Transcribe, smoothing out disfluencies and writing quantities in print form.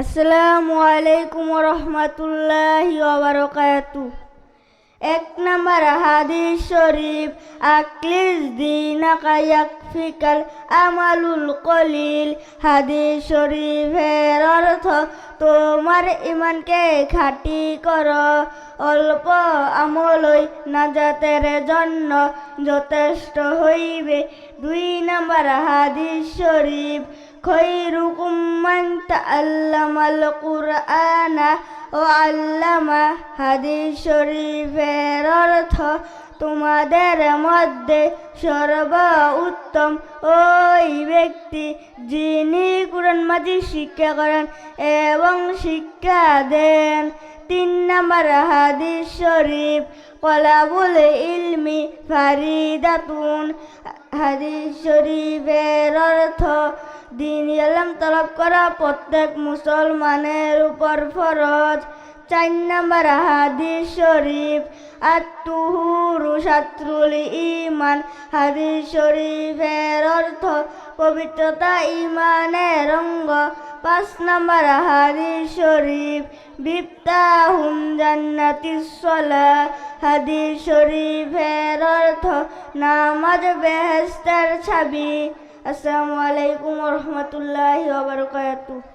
আসসালামু আলাইকুম রহমতুল্লাহি ওয়া বারাকাতুহু। এক নম্বর হাদিস শরীফ, আকলিস দিনাকা ইয়াকফিকাল আমালুল কলিল। হাদিস শরীফের অর্থ, তোমার ইমানকে খাঁটি করো, অল্প আমলই নাজাতের জন্য যথেষ্ট হইবে। দুই নম্বর হাদিস শরীফ, খৈরুকুম মান তাআল্লামাল কুরআনা ও আল্লামা। হাদিস শরীফের অর্থ, তোমাদের মধ্যে সর্ব উত্তম ওই ব্যক্তি যিনি কুরআন মাজিদ শিক্ষা করেন এবং শিক্ষা দেন। তিন নম্বর হাদিস শরীফ, কলাবুল ইলমি ফারিদাতুন। হাদিস শরীফের অর্থ, দ্বীনি ইলম তলব করা প্রত্যেক মুসলমানের উপর ফরজ। চার নম্বর হাদিস শরীফ, আত-তুহুরু শাত্রুল ঈমান। হাদিস শরীফের অর্থ, পবিত্রতা ঈমানের অঙ্গ। পাঁচ নম্বর হাদিস শরীফ, মিফতাহুন জান্নাতিস সালাহ। হাদিস শরীফের অর্থ, নামাজ বেহেশতের চাবি। আসসালামু আলাইকুম ওয়া রাহমাতুল্লাহি ওয়া বারাকাতুহু।